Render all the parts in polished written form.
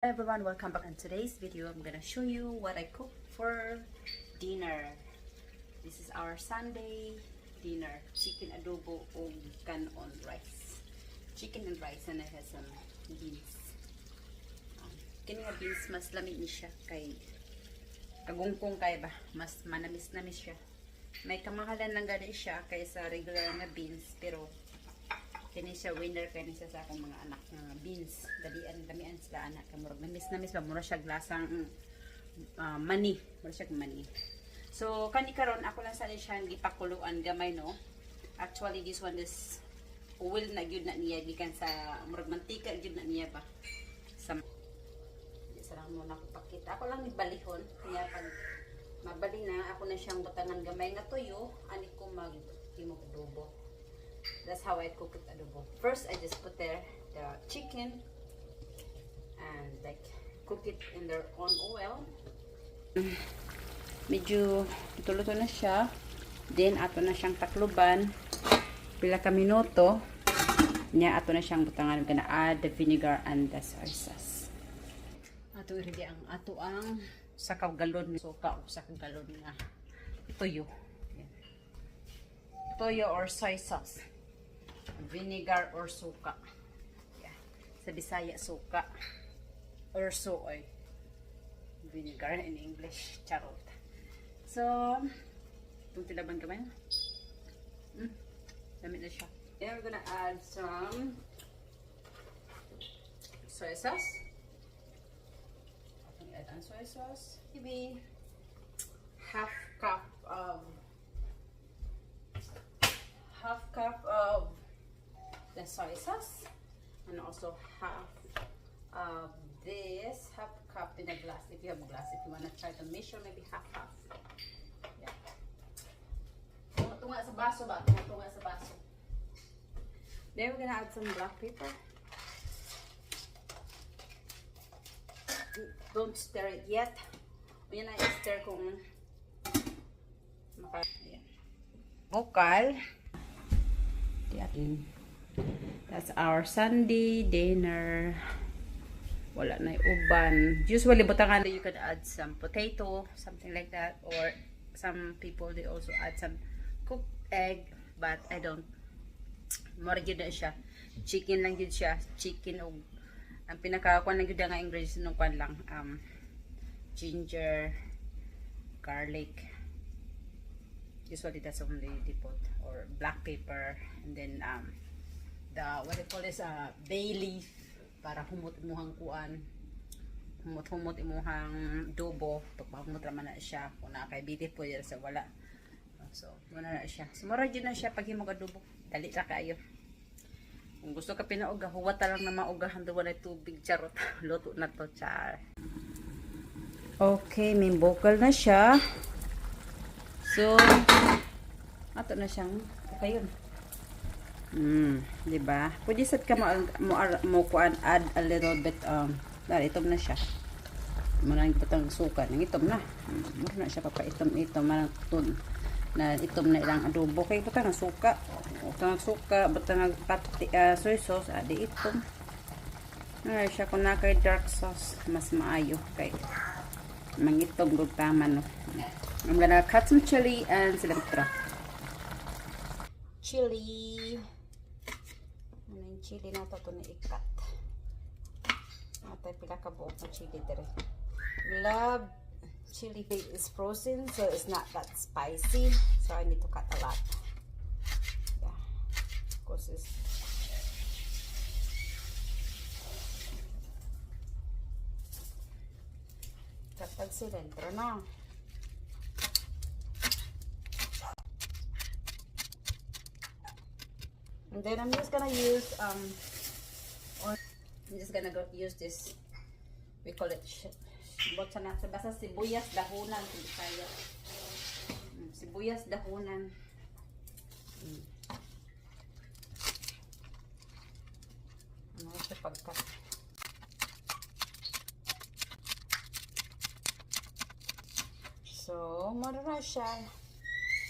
Hello everyone, welcome back. In today's video, I'm gonna show you what I cook for dinner. This is our Sunday dinner: chicken adobo o kanon rice. Chicken and rice, and I have some beans. Kini nga beans mas lamig ni siya kay kagungkong kay ba, mas manamis-namis siya. May kamahalan lang gani siya kaysa regular na beans, pero kini siya winner kani siya sa akong mga anak nga beans. Damian sila anak kay murag namis ba, mura siya glasang mani, mura siya mani. So kani karon ako lang sa siya gipakuluan gamay, no. Actually this one is oil na gyud na niya gikan sa murag mantika gyud na niya ba. Sa sarang mo na ko pakita. Ako lang ibalihon kaya pag mabali na ako na siyang butangan gamay nga tuyo, ani ko mag-himog adobo. That's how I cook it adobo. First, I just put there the chicken and like cook it in their own oil. Medyo luto-luto na siya. Then ato na siyang takluban. Pila ka minuto. Nya ato na siyang butangan. I'm gonna add the vinegar and the soy sauce. Ato ready ang ato ang sakaw galon suka o sakaw galon na toyo. Toyo or soy sauce. Vinegar or suka. Yeah. Sa Bisaya, suka. Or soy. Vinegar in English. Charot. So, itong tilaban kamay na. Damit na siya. Then we're gonna add some soy sauce. I'm gonna add on soy sauce. Maybe half cup of the soy sauce, and also half of this, half cup in a glass. If you have a glass, if you want to try to measure, maybe half. Yeah. Tunga sa baso ba? Tunga sa baso. Then we're gonna add some black pepper. Don't stir it yet. Yan na i-stir kung bukal. That's our Sunday dinner. Wala na uban. Usually butangan you could add some potato, something like that, or some people they also add some cooked egg, but I don't. More gyud na siya. Chicken lang gyud siya. Chicken og ang pinakakuan lang gyud nga ingredients nung kwan lang ginger, garlic. Usually that's only they put, or black pepper, and then the what they call is bay leaf para humot imuhang kuan, humot imuhang adobo. Pagpahumot raman na siya kung nakaibitit po dyan sa wala. So muna na siya. Sumura dyan na siya pag himog adobo. Dali ra kayo. Kung gusto ka pinauga, huwata lang na maugahan doon na tubig. Charot. Luto na to, char. Okay, may bokal na siya. So, ato na siyang okay yun. Diba? Pwede sad ka mo kuan add a little bit dahil itom na siya. Marang patang suka nang itom na. Mura na siya papaitom marang tun na itom na ilang adobo kay patang suka. Patang suka, patang soy sauce, adi itom. Na siya kung na kay dark sauce mas maayo kay mangitom gud tama, no. I'm gonna cut some chili and cilantro. Chili. Ano yung chili na ito na ikat. Atay pila ka buok na chili dire. Love chili is frozen, so it's not that spicy. So I need to cut a lot. Yeah. Of course it's cut cilantro na. And then I'm just gonna use use this, we call it basta sibuyas dahonan, sibuyas dahonan. Ano siya pagkat. So mara siya.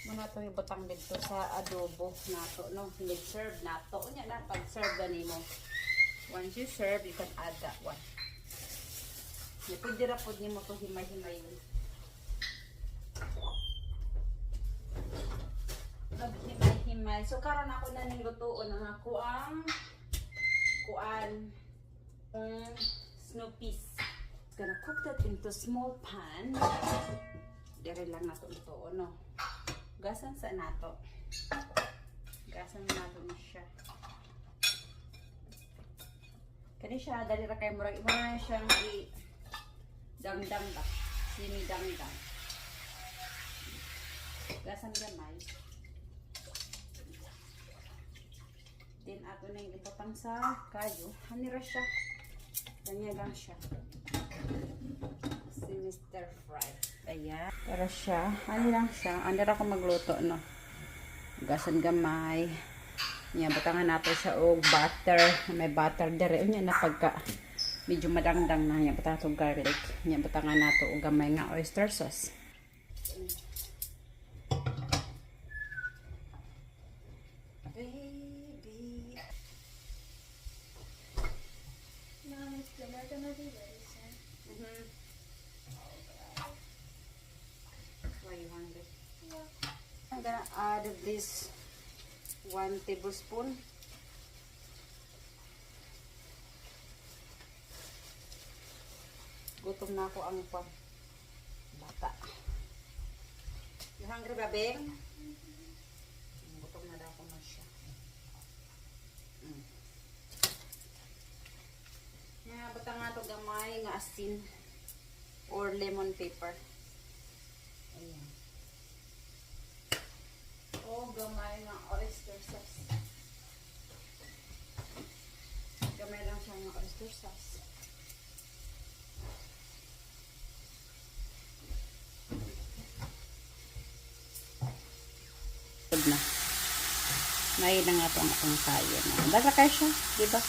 Muna ito ibutang dito sa adobo nato, no? Nag-serve nato. Unya na, pag-serve gani mo. Once you serve, you can add that one. Pwede ra po nimo to himay-himay. Himay-himay. So karon ako na ning lutuon ang ako ang kuan snow peas. Gonna cook that into small pan. Dire lang nato lutuon, no. Gasan sa nato. Gasan nato ni siya. Kani siya dali ra kay murag imo na siyang i dangdang ba. Sini dangdang. Gasan gamay. Then ato na yung ipapang sa kayo. Hanira siya. Ganyan lang siya. Si Mr. Fry. Ayan. Para siya. Ano lang siya. Hanira ko magluto, no. Gasan gamay. Yan, batangan nato siya og butter. May butter dire. Yan na pagka medyo madangdang na. Yan, batangan nato garlic. Yan, batangan nato og gamay nga oyster sauce. Baby. Mom, is dinner gonna be ready soon? Why you hungry? Yeah. I'm gonna add this 1 tablespoon. Gutom na ako ang bata. You hungry ba, Beng? Gutom na daw ako na siya. Bata nga ito gamay nga asin or lemon pepper. Ayan. O gamay nga oyster sauce. Gamay lang siya ng oyster sauce. Good na. Ngayon na nga ito ang akong kaya na. Basta kaya siya, di ba?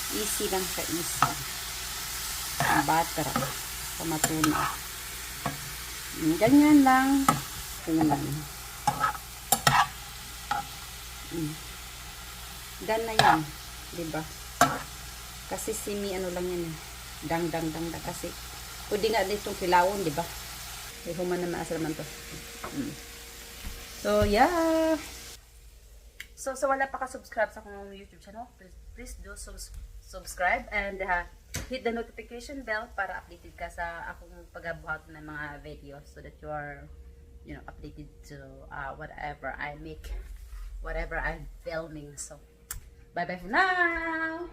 Easy lang siya, easy. Ang butter, pamatuna. Ganyan lang. Tunan. Dan na yan, di ba? Kasi simi ano lang yan, dang kasi pwede nga ditong kilawon, di ba? Human naman asa naman to. So yeah. So wala pa ka-subscribe sa akong YouTube channel, please do subscribe and hit the notification bell para updated ka sa akong pagbuhat ng mga videos so that you are, you know, updated to whatever I make, whatever I'm filming. So bye bye for now.